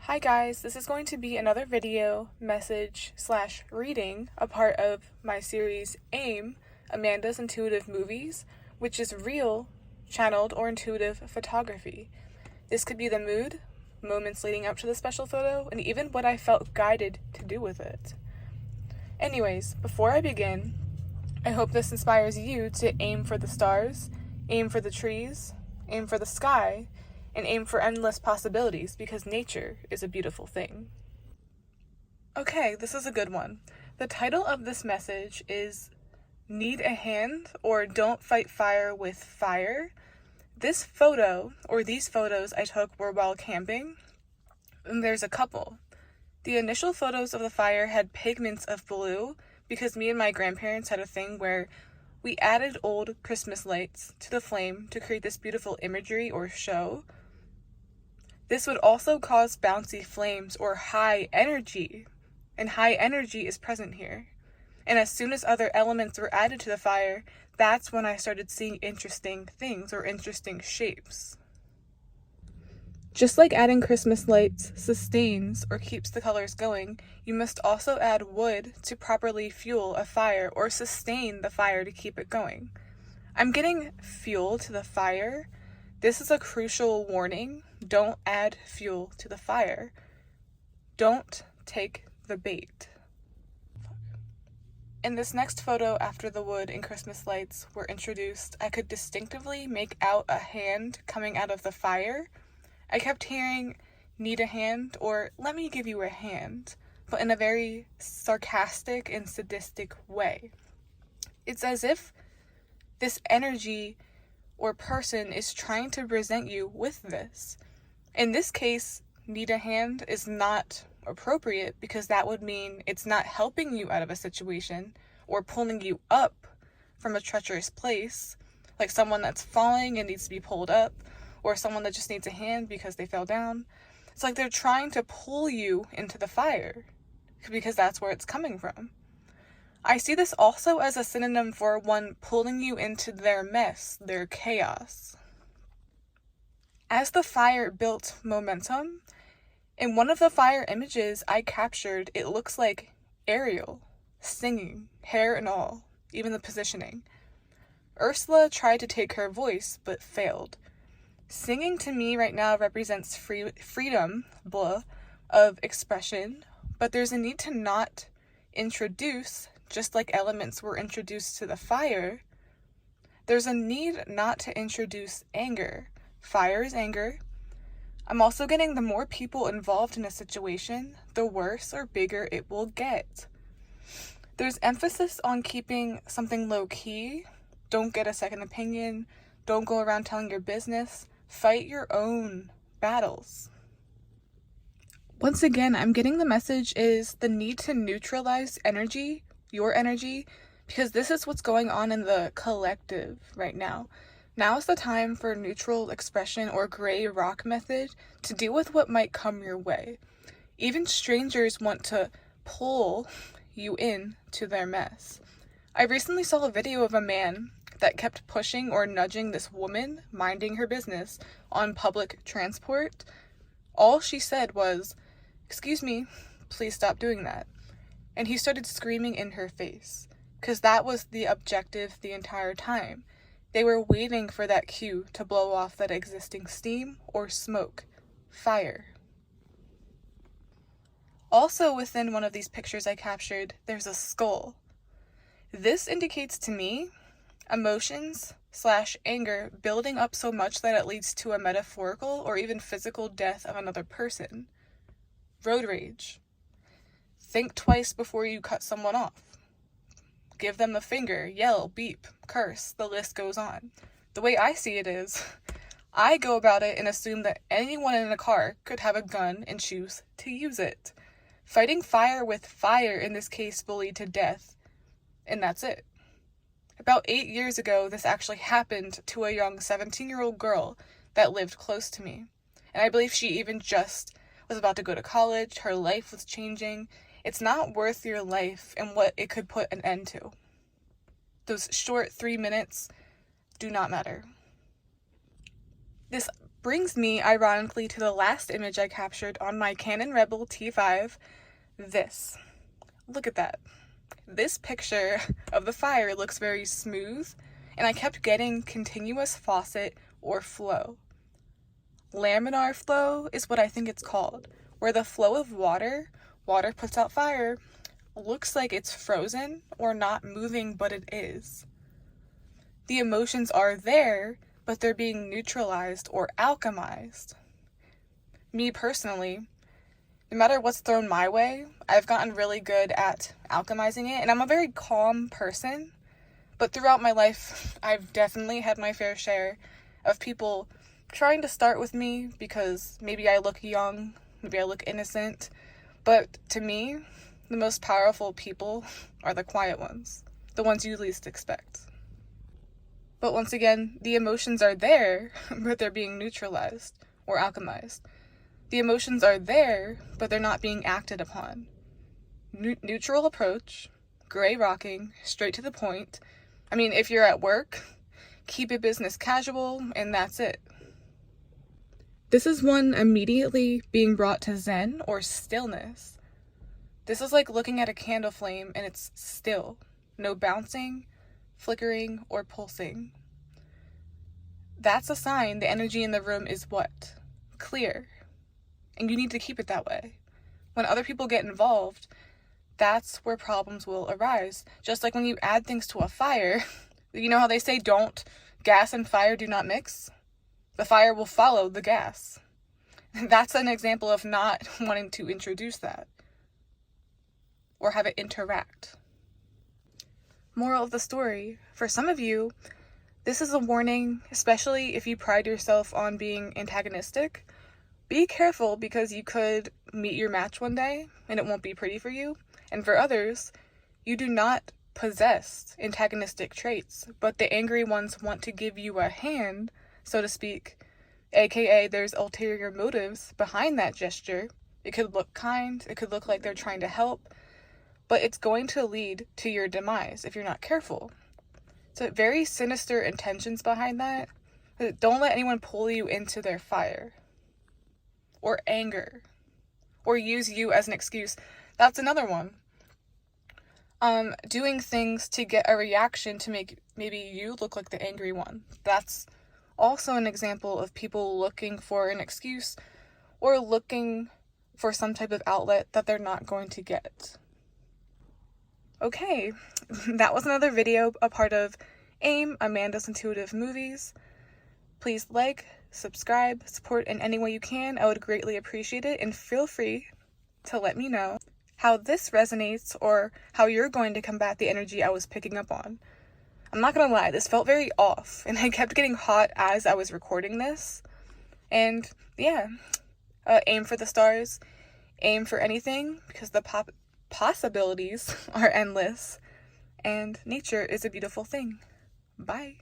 Hi guys, this is going to be another video message slash reading, a part of my series AIM, Amanda's Intuitive Movies, which is real, channeled, or intuitive photography. This could be the mood, moments leading up to the special photo, and even what I felt guided to do with it. Anyways, before I begin, I hope this inspires you to aim for the stars, aim for the trees, aim for the sky, and aim for endless possibilities because nature is a beautiful thing. Okay, this is a good one. The title of this message is Need a Hand or Don't Fight Fire with Fire. This photo, or these photos I took were while camping, and there's a couple. The initial photos of the fire had pigments of blue because me and my grandparents had a thing where we added old Christmas lights to the flame to create this beautiful imagery or show. This would also cause bouncy flames or high energy, and high energy is present here. And as soon as other elements were added to the fire, that's when I started seeing interesting things or interesting shapes. Just like adding Christmas lights sustains or keeps the colors going, you must also add wood to properly fuel a fire or sustain the fire to keep it going. I'm getting fuel to the fire. This is a crucial warning. Don't add fuel to the fire. Don't take the bait. In this next photo, after the wood and Christmas lights were introduced, I could distinctively make out a hand coming out of the fire. I kept hearing, need a hand, or let me give you a hand, but in a very sarcastic and sadistic way. It's as if this energy or person is trying to present you with this. In this case, need a hand is not appropriate because that would mean it's not helping you out of a situation or pulling you up from a treacherous place, like someone that's falling and needs to be pulled up, or someone that just needs a hand because they fell down. It's like they're trying to pull you into the fire because that's where it's coming from. I see this also as a synonym for one pulling you into their mess, their chaos. As the fire built momentum, in one of the fire images I captured, it looks like Ariel singing, hair and all, even the positioning. Ursula tried to take her voice, but failed. Singing to me right now represents freedom, of expression, but there's a need to not introduce, just like elements were introduced to the fire, there's a need not to introduce anger. Fire is anger. I'm also getting the more people involved in a situation, the worse or bigger it will get. There's emphasis on keeping something low-key. Don't get a second opinion. Don't go around telling your business. Fight your own battles. Once again, I'm getting the message is the need to neutralize energy, your energy, because this is what's going on in the collective right now. Now is the time for neutral expression or gray rock method to deal with what might come your way. Even strangers want to pull you in to their mess. I recently saw a video of a man that kept pushing or nudging this woman minding her business on public transport. All she said was, "Excuse me, please stop doing that." And he started screaming in her face, because that was the objective the entire time. They were waiting for that cue to blow off that existing steam or smoke, fire. Also within one of these pictures I captured, there's a skull. This indicates to me emotions/anger building up so much that it leads to a metaphorical or even physical death of another person. Road rage. Think twice before you cut someone off. Give them the finger, yell, beep, curse, the list goes on. The way I see it is, I go about it and assume that anyone in a car could have a gun and choose to use it. Fighting fire with fire in this case will lead to death, and that's it. About 8 years ago, this actually happened to a young 17-year-old girl that lived close to me. And I believe she even just was about to go to college, her life was changing. It's not worth your life and what it could put an end to. Those short 3 minutes do not matter. This brings me, ironically, to the last image I captured on my Canon Rebel T5. This. Look at that. This picture of the fire looks very smooth, and I kept getting continuous faucet or flow. Laminar flow is what I think it's called, where the flow of water puts out fire, looks like it's frozen or not moving, but it is. The emotions are there, but they're being neutralized or alchemized. Me personally, no matter what's thrown my way, I've gotten really good at alchemizing it, and I'm a very calm person, but throughout my life, I've definitely had my fair share of people trying to start with me because maybe I look young, maybe I look innocent, but to me, the most powerful people are the quiet ones, the ones you least expect. But once again, the emotions are there, but they're being neutralized or alchemized. The emotions are there, but they're not being acted upon. Neutral approach, gray rocking, straight to the point. I mean, if you're at work, keep it business casual, and that's it. This is one immediately being brought to Zen or stillness. This is like looking at a candle flame and it's still. No bouncing, flickering, or pulsing. That's a sign the energy in the room is what? Clear. And you need to keep it that way. When other people get involved, that's where problems will arise. Just like when you add things to a fire, you know how they say gas and fire do not mix? The fire will follow the gas. That's an example of not wanting to introduce that or have it interact. Moral of the story, for some of you, this is a warning, especially if you pride yourself on being antagonistic. Be careful because you could meet your match one day and it won't be pretty for you. And for others, you do not possess antagonistic traits, but the angry ones want to give you a hand, so to speak, aka there's ulterior motives behind that gesture. It could look kind, it could look like they're trying to help, but it's going to lead to your demise if you're not careful. So very sinister intentions behind that. Don't let anyone pull you into their fire or anger or use you as an excuse. That's another one. Doing things to get a reaction to make maybe you look like the angry one. That's also an example of people looking for an excuse or looking for some type of outlet that they're not going to get. Okay, that was another video, a part of AIM, Amanda's Intuitive Movies. Please like, subscribe, support in any way you can. I would greatly appreciate it, and feel free to let me know how this resonates or how you're going to combat the energy I was picking up on. I'm not gonna lie, this felt very off, and I kept getting hot as I was recording this. And yeah, aim for the stars, aim for anything, because the possibilities are endless, and nature is a beautiful thing. Bye.